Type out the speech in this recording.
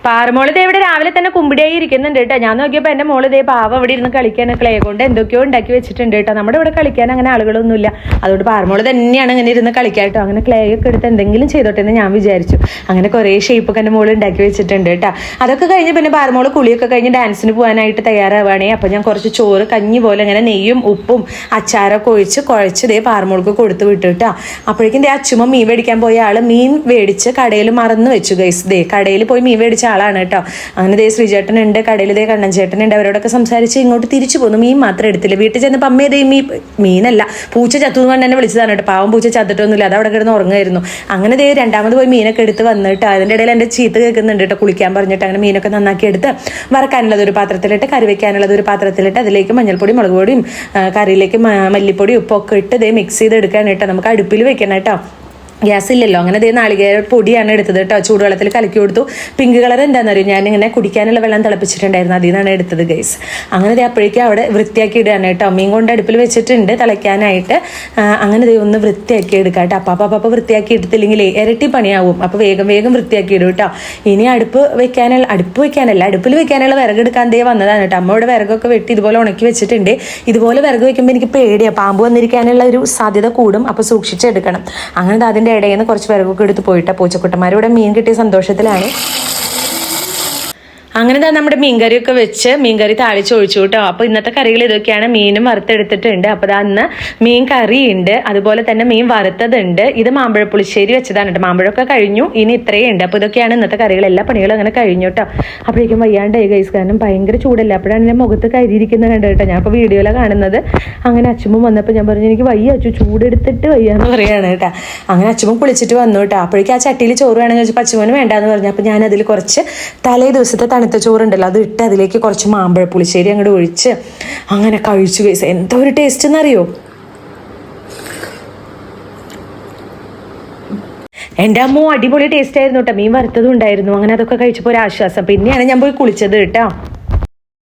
പാറമോള് ദേ ഇവിടെ രാവിലെ തന്നെ കുമ്പിടിയായി ഇരിക്കുന്നുണ്ട് കേട്ടോ. ഞാൻ നോക്കിയപ്പോൾ എൻ്റെ മോള് ദേ പാവ അവിടെ ഇരുന്ന് കളിക്കാൻ ക്ലേ കൊണ്ട് എന്തൊക്കെയോ ഉണ്ടാക്കി വെച്ചിട്ടുണ്ട് കേട്ടോ. നമ്മുടെ ഇവിടെ കളിക്കാൻ അങ്ങനെ ആളുകളൊന്നുമില്ല, അതുകൊണ്ട് പാറമോള് തന്നെയാണ് അങ്ങനെ ഇരുന്ന് കളിക്കാം കേട്ടോ. അങ്ങനെ ക്ലേ ഒക്കെ എടുത്ത് എന്തെങ്കിലും ചെയ്തോട്ടെ എന്ന് ഞാൻ വിചാരിച്ചു. അങ്ങനെ കുറേ ഷേപ്പൊക്കെ എൻ്റെ മോള് ഉണ്ടാക്കി വെച്ചിട്ടുണ്ട് കേട്ടോ. അതൊക്കെ കഴിഞ്ഞ് പിന്നെ പാറമോള് കുളിയൊക്കെ കഴിഞ്ഞ് ഡാൻസിന് പോകാനായിട്ട് തയ്യാറാവുകയാണേ. അപ്പോൾ ഞാൻ കുറച്ച് ചോറ് കഞ്ഞി പോലെ ഇങ്ങനെ നെയ്യും ഉപ്പും അച്ചാറൊക്കെ ഒഴിച്ച് കുഴച്ച് ദേ പാറമോൾക്ക് കൊടുത്ത് വിട്ടു കേട്ടോ. അപ്പോഴേക്കും ദേ അച്ചുമ്മ മീൻ മേടിക്കാൻ പോയ ആള് മീൻ മേടിച്ച് കടയിൽ മറന്നു വെച്ചു ഗൈസ്. ദേ കടയിൽ പോയി മീൻ മേടിച്ച ആളാണ് കേട്ടോ. അങ്ങനെ ദേ ശ്രീചേട്ടനുണ്ട് കടയിൽ, ദേ കണ്ണൻ ചേട്ടനുണ്ട്. അവരോടൊക്കെ സംസാരിച്ച് ഇങ്ങോട്ട് തിരിച്ചു പോന്നു. മീൻ മാത്രം എടുത്തില്ല. വീട്ടിൽ ചെന്നപ്പോൾ അമ്മേ ദേ മീനല്ല പൂച്ച ചത്തു എന്ന് പറഞ്ഞ് എന്നെ വിളിച്ചതാണ് കേട്ടോ. പാവം പൂച്ച ചത്തിട്ടൊന്നുമില്ല, അത് അവിടെ കിടന്ന് ഉറങ്ങായിരുന്നു. അങ്ങനെ ദേ രണ്ടാമത് പോയി മീനൊക്കെ എടുത്ത് വന്നിട്ട് അതിൻ്റെ ഇടയിൽ എൻ്റെ ചീത്ത കേൾക്കുന്നുണ്ട് കേട്ടോ കുളിക്കാൻ പറഞ്ഞിട്ട്. അങ്ങനെ മീനൊക്കെ നന്നാക്കി എടുത്ത് വറക്കാനുള്ളത് ഒരു പാത്രത്തിലിട്ട്, കറി വെക്കാനുള്ളത് ഒരു പാത്രത്തിലിട്ട്, അതിലേക്ക് മഞ്ഞൾപ്പൊടി മുളക് പൊടിയും കറിയിലേക്ക് മല്ലിപ്പൊടി ഉപ്പൊക്കെ ഇട്ട് ദേ മിക്സ് ചെയ്ത് എടുക്കാൻ കേട്ടോ. നമുക്ക് അടുപ്പിൽ വെക്കണം കേട്ടോ, ഗ്യാസ് ഇല്ലല്ലോ. അങ്ങനെ ദേ നാളികേര പൊടിയാണ് എടുത്തത് കേട്ടോ. ചൂടുവെള്ളത്തിൽ കലക്കി കൊടുത്തു. പിങ്ക് കളർ എന്താണെന്നറിയും, ഞാനിങ്ങനെ കുടിക്കാനുള്ള വെള്ളം തിളപ്പിച്ചിട്ടുണ്ടായിരുന്നു, അതിൽ നിന്നാണ് എടുത്തത് ഗൈസ്. അങ്ങനെ ദേ അപ്പോഴേക്കും അവിടെ വൃത്തിയാക്കി ഇടുകയാണ് കേട്ടോ. മീൻ കൊണ്ട് അടുപ്പിൽ വെച്ചിട്ടുണ്ട് തിളയ്ക്കാനായിട്ട്. അങ്ങനെ ദേ ഒന്ന് വൃത്തിയാക്കി എടുക്കാം കേട്ടോ. അപ്പം വൃത്തിയാക്കി എടുത്തില്ലെങ്കിലേ ഇരട്ടി പണിയാവും. അപ്പോൾ വേഗം വൃത്തിയാക്കി ഇടും കേട്ടോ. ഇനി അടുപ്പിൽ വെക്കാനല്ല വിറകെടുക്കാൻ ദേ വന്നതാണ് കേട്ടോ. അമ്മ ഇവിടെ വിറകൊക്കെ വെട്ടി ഇതുപോലെ ഉണക്കി വെച്ചിട്ടുണ്ട്. ഇതുപോലെ വിറക് വെക്കുമ്പോൾ എനിക്ക് പേടിയാണ്, പാമ്പ് വന്നിരിക്കാനുള്ള ഒരു സാധ്യത കൂടും. അപ്പോൾ സൂക്ഷിച്ചെടുക്കണം. അങ്ങനെ അതിൻ്റെ ഇടയിൽ നിന്ന് കുറച്ച് വിറകൊക്കെ എടുത്ത് പോയിട്ട് പൂച്ചക്കുട്ടന്മാരിവിടെ മീൻ കിട്ടിയ സന്തോഷത്തിലാണ്. അങ്ങനെ തന്നെ നമ്മുടെ മീൻകറിയൊക്കെ വെച്ച് മീൻകറി താളിച്ചൊഴിച്ചു കേട്ടോ. അപ്പോൾ ഇന്നത്തെ കറികൾ ഇതൊക്കെയാണ്. മീനും വറുത്തെടുത്തിട്ടുണ്ട്. അപ്പോൾ അന്ന് മീൻ കറി ഉണ്ട്, അതുപോലെ തന്നെ മീൻ വറുത്തതുണ്ട്. ഇത് മാമ്പഴ പുളിശ്ശേരി വെച്ചതാണ് കേട്ടോ. മാമ്പഴമൊക്കെ കഴിഞ്ഞു, ഇനി ഇത്രയും ഉണ്ട്. അപ്പോൾ ഇതൊക്കെയാണ് ഇന്നത്തെ കറികൾ. എല്ലാ പണികളും അങ്ങനെ കഴിഞ്ഞു കേട്ടോ. അപ്പോഴേക്കും വയ്യാണ്ടായി ഗൈസ്, കാരണം ഭയങ്കര ചൂടല്ല. അപ്പോഴാണ് എൻ്റെ മുഖത്ത് കരിയിരിക്കുന്നത് കണ്ടു കേട്ടോ. ഞാൻ ഇപ്പോൾ വീഡിയോയിലാണ് കാണുന്നത്. അങ്ങനെ അച്ഛമ്മ വന്നപ്പോൾ ഞാൻ പറഞ്ഞു എനിക്ക് വയ്യ അച്ചു, ചൂടെടുത്തിട്ട് വയ്യാന്ന് പറയുകയാണ് കേട്ടോ. അങ്ങനെ അച്ഛമ്മ കുളിച്ചിട്ട് വന്നു കേട്ടോ. അപ്പോഴേക്കും ആ ചട്ടിയിൽ ചോറ് വേണമെന്ന് ചോദിച്ചപ്പോൾ അച്ഛമ്മന് വേണ്ടാന്ന് പറഞ്ഞു. അപ്പോൾ ഞാൻ അതിൽ കുറച്ച് തലേ ദിവസത്തെ തണുത്ത ചോറുണ്ടല്ലോ അത് ഇട്ട് അതിലേക്ക് കുറച്ച് മാമ്പഴ പുളിശ്ശേരി അങ്ങോട്ട് ഒഴിച്ച് അങ്ങനെ കഴിച്ചു ഗൈസ്. എന്തോ ഒരു ടേസ്റ്റ് എന്നറിയോ. എൻ്റെ അമ്മ അടിപൊളി ടേസ്റ്റ് ആയിരുന്നു കേട്ടോ. മീൻ വറുത്തതും ഉണ്ടായിരുന്നു. അങ്ങനെ അതൊക്കെ കഴിച്ചപ്പോൾ ഒരു ആശ്വാസം. പിന്നെയാണ് ഞാൻ പോയി കുളിച്ചത് കേട്ടോ.